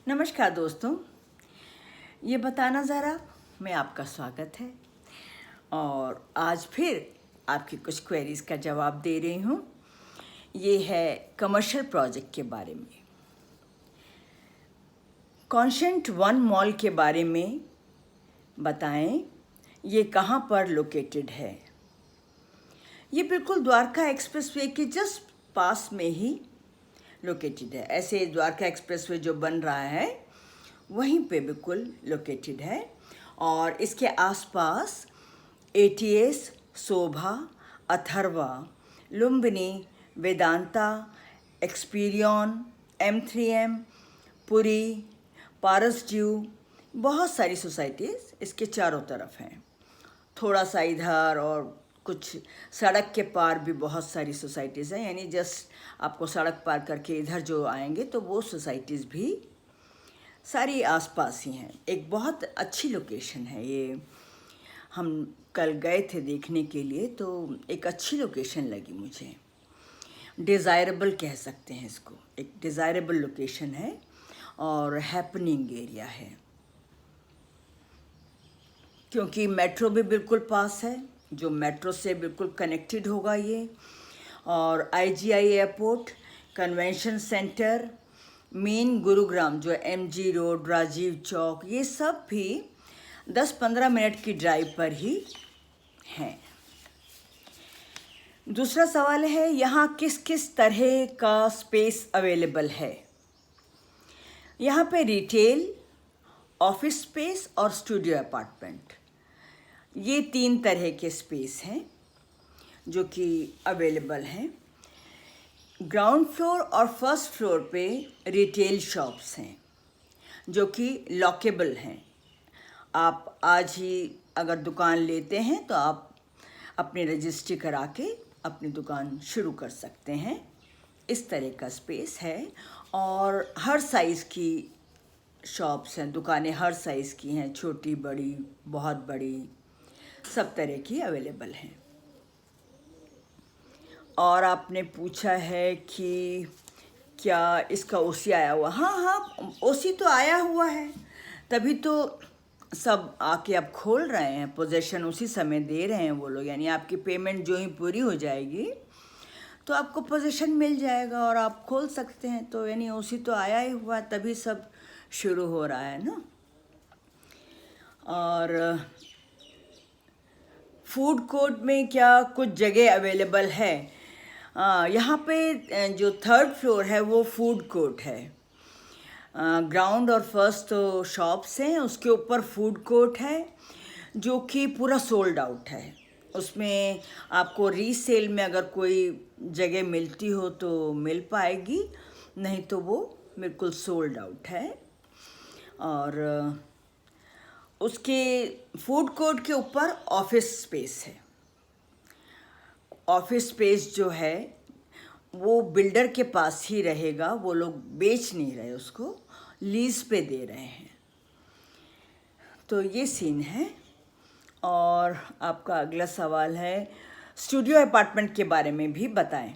नमस्कार दोस्तों, ये बताना ज़रा मैं आपका स्वागत है और आज फिर आपकी कुछ क्वेरीज़ का जवाब दे रही हूँ। ये है कमर्शियल प्रोजेक्ट के बारे में। कॉन्शेंट वन मॉल के बारे में बताएं, ये कहाँ पर लोकेटेड है। ये बिल्कुल द्वारका एक्सप्रेसवे के जस्ट पास में ही लोकेटेड है। ऐसे द्वारका एक्सप्रेसवे जो बन रहा है वहीं पे बिल्कुल लोकेटेड है और इसके आसपास एटीएस, शोभा, अथर्वा, लुम्बिनी, वेदांता, एक्सपीरियन, M3M, पुरी, पारस ड्यू, बहुत सारी सोसाइटीज़ इसके चारों तरफ हैं। थोड़ा सा इधर और कुछ सड़क के पार भी बहुत सारी सोसाइटीज़ हैं, यानी जस्ट आपको सड़क पार करके इधर जो आएंगे तो वो सोसाइटीज़ भी सारी आसपास ही हैं। एक बहुत अच्छी लोकेशन है ये। हम कल गए थे देखने के लिए तो एक अच्छी लोकेशन लगी मुझे। डिज़ायरेबल कह सकते हैं इसको, एक डिज़ायरेबल लोकेशन है और हैपनिंग एरिया है क्योंकि मेट्रो भी बिल्कुल पास है, जो मेट्रो से बिल्कुल कनेक्टेड होगा ये, और IGI airport, convention centre, main Gurugram जो MG रोड, राजीव चौक, ये सब भी 10-15 मिनट की ड्राइव पर ही हैं। दूसरा सवाल है, यहाँ किस किस तरह का स्पेस अवेलेबल है। यहाँ पे रिटेल, ऑफिस स्पेस और स्टूडियो अपार्टमेंट, ये 3 तरह के स्पेस हैं जो कि अवेलेबल हैं। ग्राउंड फ्लोर और फर्स्ट फ्लोर पे रिटेल शॉप्स हैं जो कि लॉकेबल हैं। आप आज ही अगर दुकान लेते हैं तो आप अपनी रजिस्ट्री करा के अपनी दुकान शुरू कर सकते हैं। इस तरह का स्पेस है और हर साइज़ की शॉप्स हैं, दुकानें हर साइज़ की हैं, छोटी बड़ी, बहुत बड़ी, सब तरह की अवेलेबल हैं। और आपने पूछा है कि क्या इसका OC आया हुआ। हाँ, OC तो आया हुआ है, तभी तो सब आके अब खोल रहे हैं। पोजेशन उसी समय दे रहे हैं वो लोग, यानी आपकी पेमेंट जो ही पूरी हो जाएगी तो आपको पोजेशन मिल जाएगा और आप खोल सकते हैं। तो यानी OC तो आया ही हुआ, तभी सब शुरू हो रहा है ना। और फूड कोर्ट में क्या कुछ जगह अवेलेबल है। यहाँ पे जो 3rd फ्लोर है वो फूड कोर्ट है। ग्राउंड और फर्स्ट तो शॉप्स हैं, उसके ऊपर फूड कोर्ट है जो कि पूरा सोल्ड आउट है। उसमें आपको रीसेल में अगर कोई जगह मिलती हो तो मिल पाएगी, नहीं तो वो बिल्कुल सोल्ड आउट है। और उसके फूड कोर्ट के ऊपर ऑफिस स्पेस है। ऑफिस स्पेस जो है वो बिल्डर के पास ही रहेगा, वो लोग बेच नहीं रहे, उसको लीज पे दे रहे हैं। तो ये सीन है। और आपका अगला सवाल है स्टूडियो अपार्टमेंट के बारे में भी बताएं।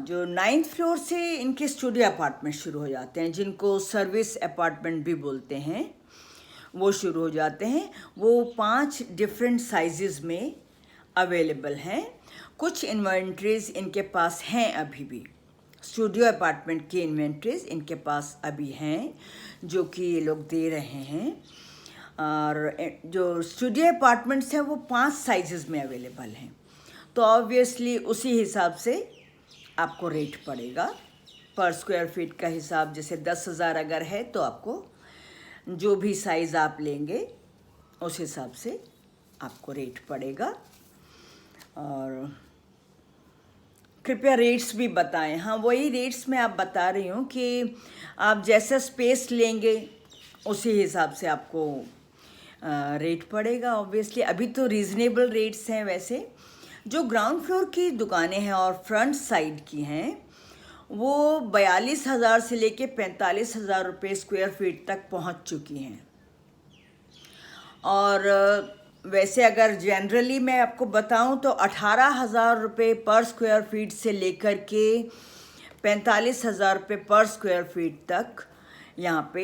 जो 9th फ्लोर से इनके स्टूडियो अपार्टमेंट शुरू हो जाते हैं, जिनको सर्विस अपार्टमेंट भी बोलते हैं, वो शुरू हो जाते हैं। वो 5 डिफरेंट साइजेस में अवेलेबल हैं। कुछ इन्वेंट्रीज इनके पास हैं अभी भी, स्टूडियो अपार्टमेंट की इन्वेंट्रीज इनके पास अभी हैं जो कि ये लोग दे रहे हैं। और जो स्टूडियो अपार्टमेंट्स हैं वो 5 साइजेस में अवेलेबल हैं। तो ऑब्वियसली उसी हिसाब से आपको रेट पड़ेगा पर स्क्वायर फीट का हिसाब। जैसे 10,000 अगर है तो आपको जो भी साइज़ आप लेंगे उस हिसाब से आपको रेट पड़ेगा। और कृपया रेट्स भी बताएं। हाँ, वही रेट्स मैं आप बता रही हूँ कि आप जैसा स्पेस लेंगे उसी हिसाब से आपको रेट पड़ेगा। ऑब्वियसली अभी तो रीज़नेबल रेट्स हैं। वैसे जो ग्राउंड फ्लोर की दुकानें हैं और फ्रंट साइड की हैं वो 42,000 से लेके 45,000 रुपये स्क्वायर फीट तक पहुँच चुकी हैं। और वैसे अगर जनरली मैं आपको बताऊं तो 18,000 रुपये पर स्क्वायर फीट से लेकर के 45,000 रुपये पर स्क्वायर फीट तक यहाँ पे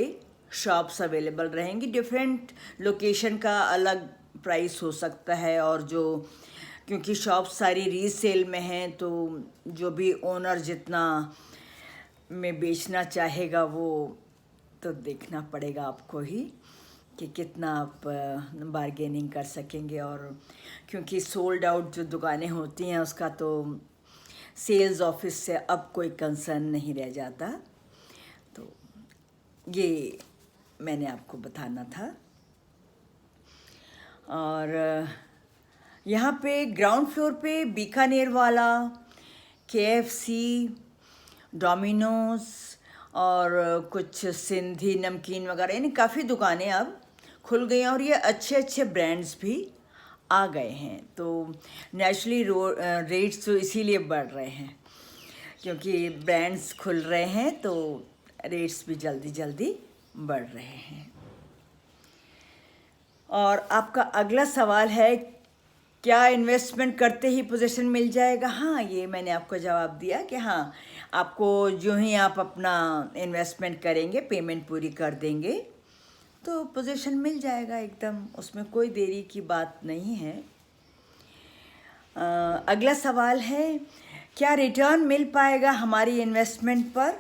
शॉप्स अवेलेबल रहेंगी। डिफरेंट लोकेशन का अलग प्राइस हो सकता है, और जो क्योंकि शॉप सारी रीसेल में हैं तो जो भी ओनर जितना में बेचना चाहेगा वो तो देखना पड़ेगा आपको ही कि कितना आप बारगेनिंग कर सकेंगे। और क्योंकि सोल्ड आउट जो दुकानें होती हैं उसका तो सेल्स ऑफिस से अब कोई कंसर्न नहीं रह जाता। तो ये मैंने आपको बताना था। और यहाँ पे ग्राउंड फ्लोर पे बीकानेर वाला, KFC, डोमिनोज़ और कुछ सिंधी नमकीन वगैरह, यानी काफ़ी दुकानें अब खुल गई हैं और ये अच्छे अच्छे ब्रांड्स भी आ गए हैं। तो नेचुरली रेट्स तो इसीलिए बढ़ रहे हैं क्योंकि ब्रांड्स खुल रहे हैं, तो रेट्स भी जल्दी जल्दी बढ़ रहे हैं। और आपका अगला सवाल है, क्या इन्वेस्टमेंट करते ही पोजीशन मिल जाएगा? हाँ, ये मैंने आपको जवाब दिया कि हाँ, आपको जो ही आप अपना इन्वेस्टमेंट करेंगे, पेमेंट पूरी कर देंगे तो पोजीशन मिल जाएगा एकदम, उसमें कोई देरी की बात नहीं है। अगला सवाल है, क्या रिटर्न मिल पाएगा हमारी इन्वेस्टमेंट पर?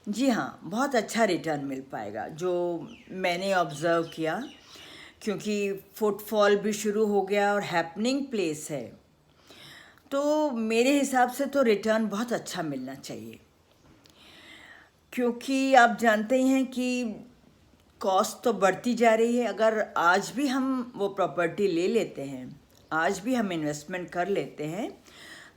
जी हाँ, बहुत अच्छा रिटर्न मिल पाएगा, जो मैंने ऑब्ज़र्व किया, क्योंकि फुटफॉल भी शुरू हो गया और हैपनिंग प्लेस है, तो मेरे हिसाब से तो रिटर्न बहुत अच्छा मिलना चाहिए। क्योंकि आप जानते ही हैं कि कॉस्ट तो बढ़ती जा रही है। अगर आज भी हम वो प्रॉपर्टी ले लेते हैं, आज भी हम इन्वेस्टमेंट कर लेते हैं,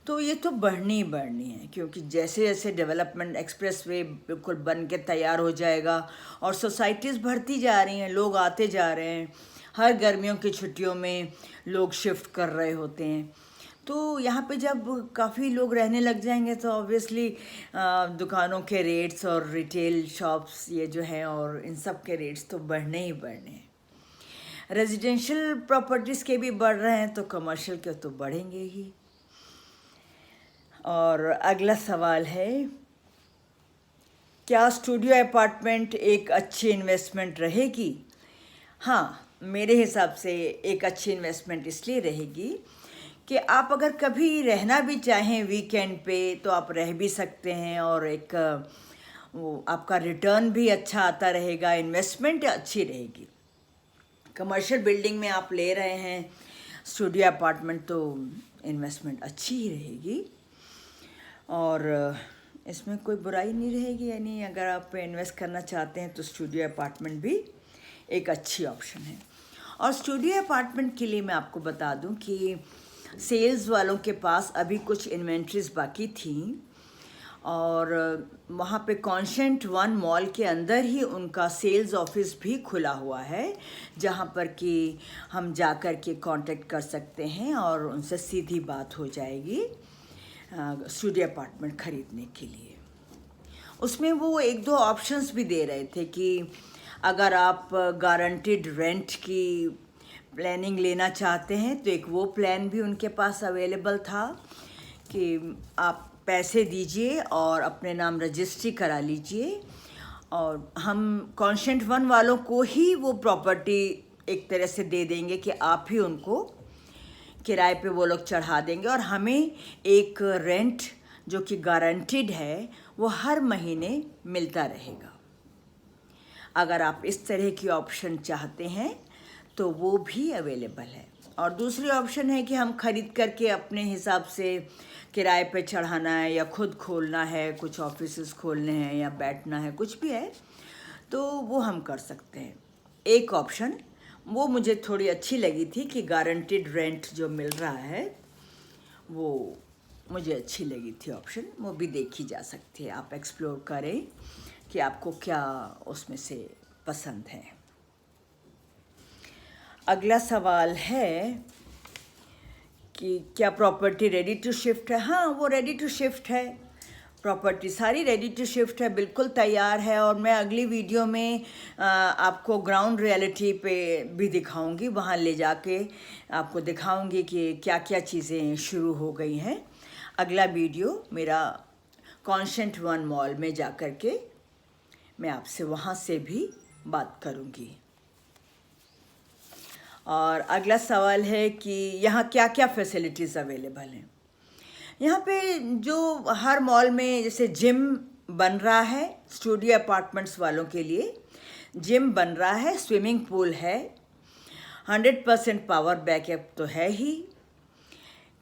तो ये तो बढ़नी ही बढ़नी है, क्योंकि जैसे जैसे डेवलपमेंट एक्सप्रेसवे बिल्कुल बन के तैयार हो जाएगा और सोसाइटीज़ बढ़ती जा रही हैं, लोग आते जा रहे हैं, हर गर्मियों की छुट्टियों में लोग शिफ्ट कर रहे होते हैं, तो यहाँ पे जब काफ़ी लोग रहने लग जाएंगे तो ऑब्वियसली दुकानों के रेट्स और रिटेल शॉप्स ये जो हैं और इन सब के रेट्स तो बढ़ने ही बढ़ने हैं। रेजिडेंशियल प्रॉपर्टीज़ के भी बढ़ रहे हैं तो कमर्शियल के तो बढ़ेंगे ही। और अगला सवाल है, क्या स्टूडियो अपार्टमेंट एक अच्छी इन्वेस्टमेंट रहेगी? हाँ, मेरे हिसाब से एक अच्छी इन्वेस्टमेंट इसलिए रहेगी कि आप अगर कभी रहना भी चाहें वीकेंड पे तो आप रह भी सकते हैं, और एक वो आपका रिटर्न भी अच्छा आता रहेगा, इन्वेस्टमेंट अच्छी रहेगी। कमर्शियल बिल्डिंग में आप ले रहे हैं स्टूडियो अपार्टमेंट तो इन्वेस्टमेंट अच्छी ही रहेगी और इसमें कोई बुराई नहीं रहेगी। यानी अगर आप इन्वेस्ट करना चाहते हैं तो स्टूडियो अपार्टमेंट भी एक अच्छी ऑप्शन है। और स्टूडियो अपार्टमेंट के लिए मैं आपको बता दूं कि सेल्स वालों के पास अभी कुछ इन्वेंट्रीज बाकी थी और वहाँ पे कॉन्शेंट वन मॉल के अंदर ही उनका सेल्स ऑफिस भी खुला हुआ है, जहाँ पर कि हम जा कर के कांटेक्ट कर सकते हैं और उनसे सीधी बात हो जाएगी स्टूडियो अपार्टमेंट ख़रीदने के लिए। उसमें वो एक दो ऑप्शंस भी दे रहे थे कि अगर आप गारंटीड रेंट की प्लानिंग लेना चाहते हैं तो एक वो प्लान भी उनके पास अवेलेबल था कि आप पैसे दीजिए और अपने नाम रजिस्ट्री करा लीजिए और हम कॉन्शेंट वन वालों को ही वो प्रॉपर्टी एक तरह से दे देंगे कि आप ही उनको किराए पे वो लोग चढ़ा देंगे और हमें एक रेंट जो कि गारंटीड है वो हर महीने मिलता रहेगा। अगर आप इस तरह की ऑप्शन चाहते हैं तो वो भी अवेलेबल है। और दूसरी ऑप्शन है कि हम खरीद करके अपने हिसाब से किराए पे चढ़ाना है या खुद खोलना है, कुछ ऑफिसेस खोलने हैं या बैठना है, कुछ भी है तो वो हम कर सकते हैं। एक ऑप्शन वो मुझे थोड़ी अच्छी लगी थी कि गारंटीड रेंट जो मिल रहा है वो मुझे अच्छी लगी थी ऑप्शन, वो भी देखी जा सकती है। आप एक्सप्लोर करें कि आपको क्या उसमें से पसंद है। अगला सवाल है कि क्या प्रॉपर्टी रेडी टू शिफ्ट है? हाँ, वो रेडी टू शिफ्ट है, प्रॉपर्टी सारी रेडी टू शिफ्ट है, बिल्कुल तैयार है। और मैं अगली वीडियो में आपको ग्राउंड रियलिटी पे भी दिखाऊंगी, वहाँ ले जाके आपको दिखाऊंगी कि क्या क्या चीज़ें शुरू हो गई हैं। अगला वीडियो मेरा कॉन्शेंट वन मॉल में जा कर के मैं आपसे वहाँ से भी बात करूँगी। और अगला सवाल है कि यहाँ क्या क्या फैसिलिटीज़ अवेलेबल हैं। यहाँ पे जो हर मॉल में जैसे जिम बन रहा है, स्टूडियो अपार्टमेंट्स वालों के लिए जिम बन रहा है, स्विमिंग पूल है, 100% पावर बैकअप तो है ही।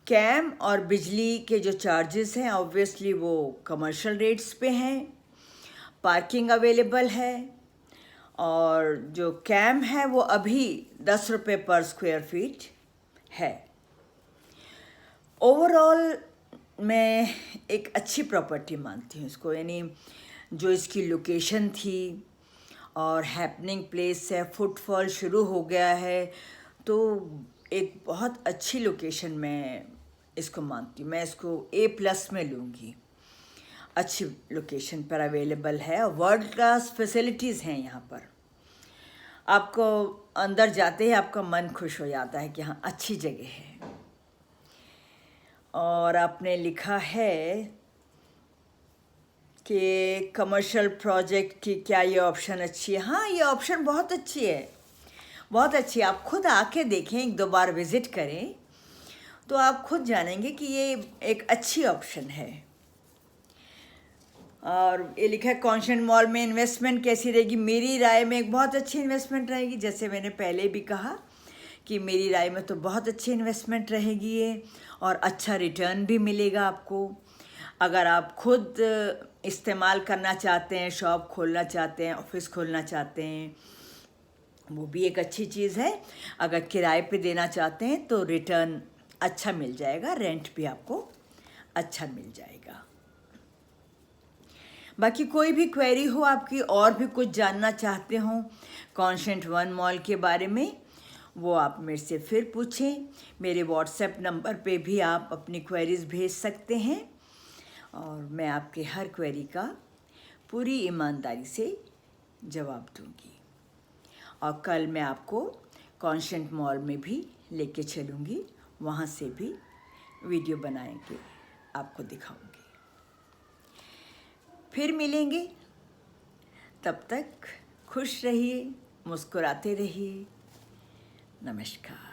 कैम और बिजली के जो चार्जेस हैं ऑब्वियसली वो कमर्शियल रेट्स पे हैं। पार्किंग अवेलेबल है और जो कैम है वो अभी 10 रुपये पर स्क्वायर फीट है। ओवरऑल मैं एक अच्छी प्रॉपर्टी मानती हूँ इसको, यानी जो इसकी लोकेशन थी और हैपनिंग प्लेस है, फुटफॉल शुरू हो गया है, तो एक बहुत अच्छी लोकेशन मैं इसको मानती हूँ। मैं इसको A+ में लूँगी। अच्छी लोकेशन पर अवेलेबल है और वर्ल्ड क्लास फैसिलिटीज़ हैं यहाँ पर। आपको अंदर जाते ही आपका मन खुश हो जाता है कि हाँ अच्छी जगह है। और आपने लिखा है कि कमर्शियल प्रोजेक्ट की क्या ये ऑप्शन अच्छी है। हाँ, ये ऑप्शन बहुत अच्छी है, बहुत अच्छी है। आप खुद आके देखें, एक दो बार विज़िट करें तो आप खुद जानेंगे कि ये एक अच्छी ऑप्शन है। और ये लिखा है कॉन्शेंट मॉल में इन्वेस्टमेंट कैसी रहेगी। मेरी राय में एक बहुत अच्छी इन्वेस्टमेंट रहेगी। जैसे मैंने पहले भी कहा कि मेरी राय में तो बहुत अच्छी इन्वेस्टमेंट रहेगी ये, और अच्छा रिटर्न भी मिलेगा आपको। अगर आप खुद इस्तेमाल करना चाहते हैं, शॉप खोलना चाहते हैं, ऑफिस खोलना चाहते हैं, वो भी एक अच्छी चीज़ है। अगर किराए पे देना चाहते हैं तो रिटर्न अच्छा मिल जाएगा, रेंट भी आपको अच्छा मिल जाएगा। बाकी कोई भी क्वेरी हो आपकी, और भी कुछ जानना चाहते हो कॉन्शेंट वन मॉल के बारे में, वो आप मेरे से फिर पूछें। मेरे व्हाट्सएप नंबर पे भी आप अपनी क्वेरीज़ भेज सकते हैं और मैं आपके हर क्वेरी का पूरी ईमानदारी से जवाब दूंगी। और कल मैं आपको कॉन्शेंट मॉल में भी लेके चलूँगी, वहाँ से भी वीडियो बनाएंगे, आपको दिखाऊंगी। फिर मिलेंगे, तब तक खुश रहिए, मुस्कुराते रहिए। नमस्कार।